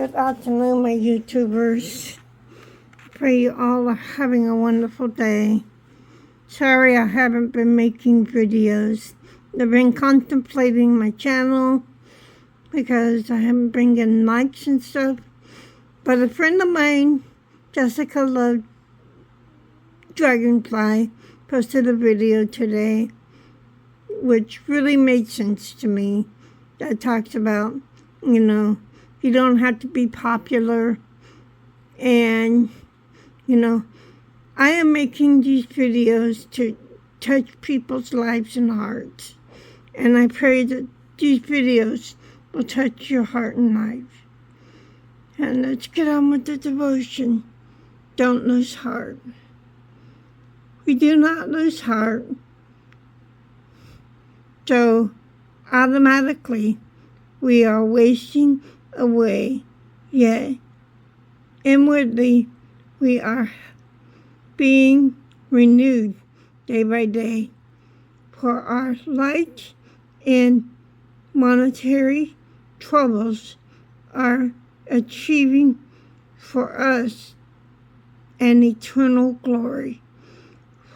Good afternoon, my YouTubers. Pray you all are having a wonderful day. Sorry I haven't been making videos. I've been contemplating my channel because I haven't been getting likes and stuff. But a friend of mine, Jessica Love Dragonfly, posted a video today which really made sense to me. That talks about, you don't have to be popular. And, I am making these videos to touch people's lives and hearts. And I pray that these videos will touch your heart and life. And let's get on with the devotion. Don't lose heart. We do not lose heart. So, automatically, we are wasting away, yet inwardly we are being renewed day by day. For our light and monetary troubles are achieving for us an eternal glory,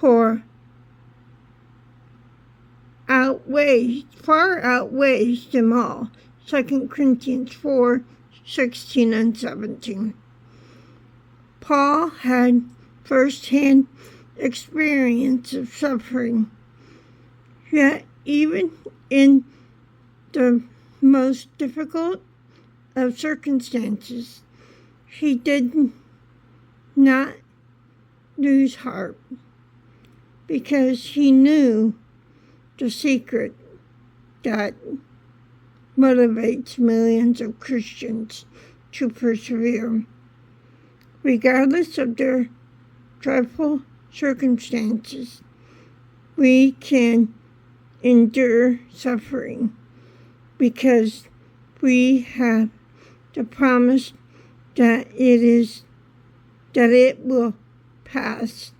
far outweighs them all. 2 Corinthians 4:16 and 17. Paul had first-hand experience of suffering, yet even in the most difficult of circumstances, he did not lose heart because he knew the secret that motivates millions of Christians to persevere. Regardless of their dreadful circumstances, we can endure suffering because we have the promise that it will pass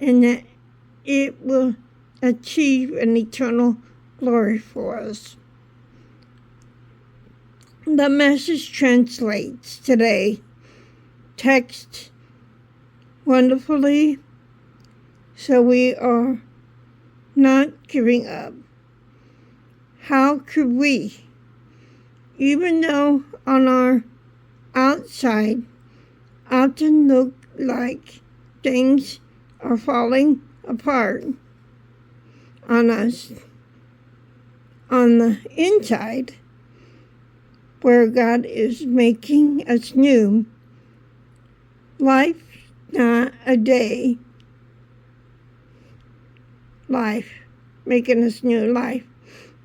and that it will achieve an eternal glory for us. The Message translates today text wonderfully, so we are not giving up. How could we, even though on our outside often look like things are falling apart on us, on the inside, where God is making us new? Life, not a day. Life, making us new life.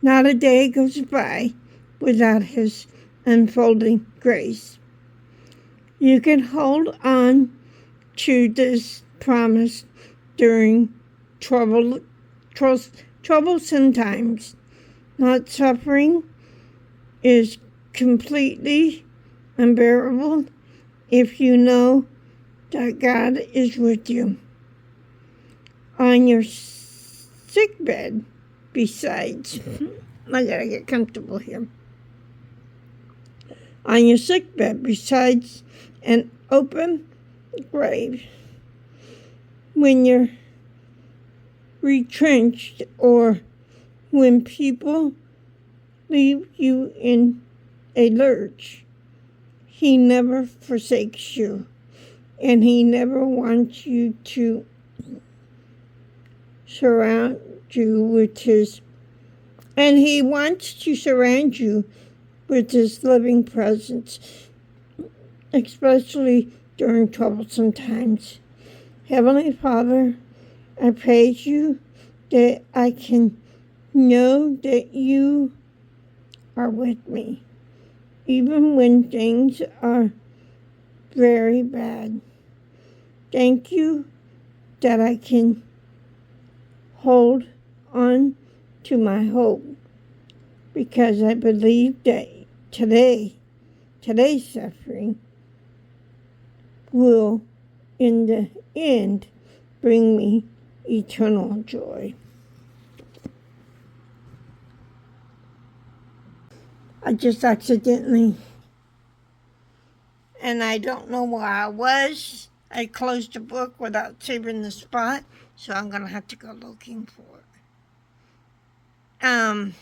Not a day goes by without His unfolding grace. You can hold on to this promise during troublesome times. Not suffering is completely unbearable if you know that God is with you. On your sick bed, besides, I gotta get comfortable here. On your sick bed, besides an open grave, when you're retrenched or when people leave you in a lurch, He never forsakes you, and He never wants you to surround you with His, and He wants to surround you with His loving presence, especially during troublesome times. Heavenly Father, I praise You that I can know that You are with me, even when things are very bad. Thank You that I can hold on to my hope, because I believe that today's suffering will, in the end, bring me eternal joy. I just accidentally and I don't know where I was. I closed the book without saving the spot, so I'm going to have to go looking for it.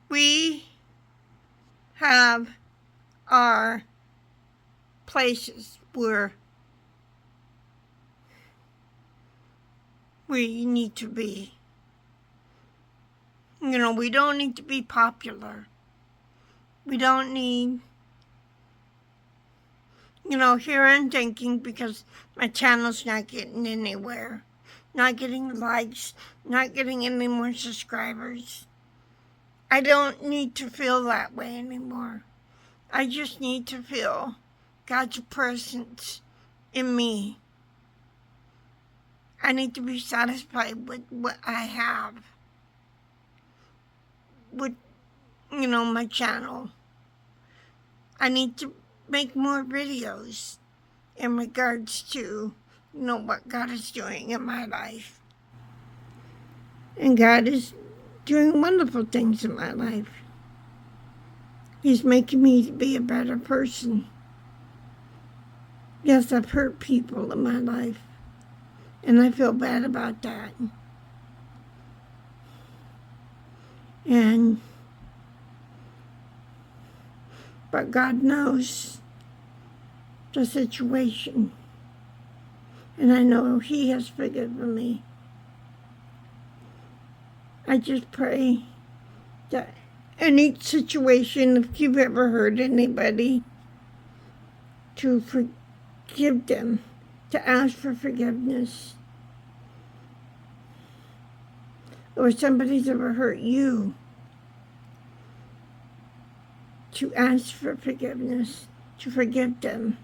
We have our places where we need to be. You know, we don't need to be popular. We don't need, you know, here I'm thinking because my channel's not getting anywhere, not getting likes, not getting any more subscribers. I don't need to feel that way anymore. I just need to feel God's presence in me. I need to be satisfied with what I have, with, you know, my channel. I need to make more videos in regards to, you know, what God is doing in my life. And God is doing wonderful things in my life. He's making me be a better person. Yes, I've hurt people in my life, and I feel bad about that. But God knows the situation, and I know He has forgiven me. I just pray that in each situation, if you've ever hurt anybody, to forgive them, to ask for forgiveness. Or somebody's ever hurt you, to ask for forgiveness, to forgive them.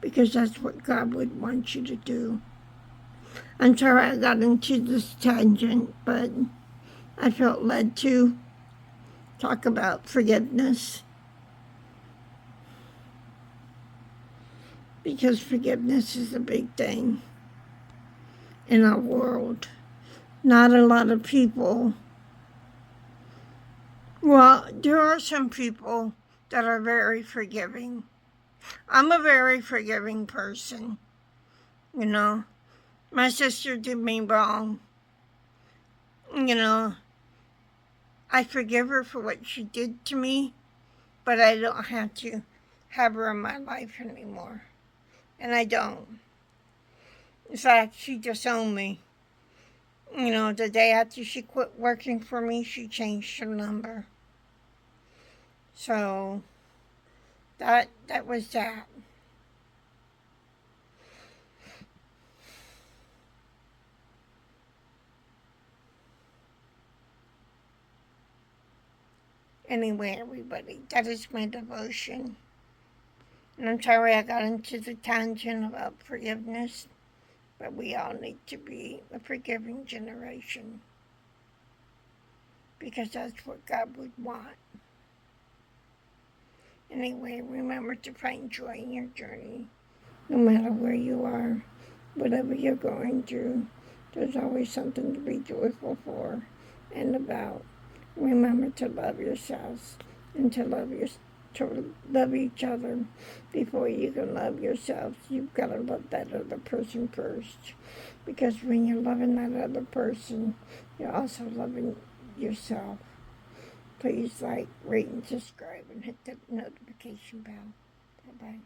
Because that's what God would want you to do. I'm sorry I got into this tangent, but I felt led to talk about forgiveness. Because forgiveness is a big thing in our world. Not a lot of people. Well, there are some people that are very forgiving. I'm a very forgiving person, you know. My sister did me wrong. You know, I forgive her for what she did to me, but I don't have to have her in my life anymore. And I don't. In fact, she disowned me. You know, the day after she quit working for me, she changed her number. So, that was that. Anyway, everybody, that is my devotion. And I'm sorry I got into the tangent about forgiveness, but we all need to be a forgiving generation. Because that's what God would want. Anyway, remember to find joy in your journey. No matter where you are, whatever you're going through, there's always something to be joyful for and about. Remember to love yourselves and to love each other. Before you can love yourself, you've got to love that other person first. Because when you're loving that other person, you're also loving yourself. Please like, rate, and subscribe, and hit the notification bell. Bye-bye.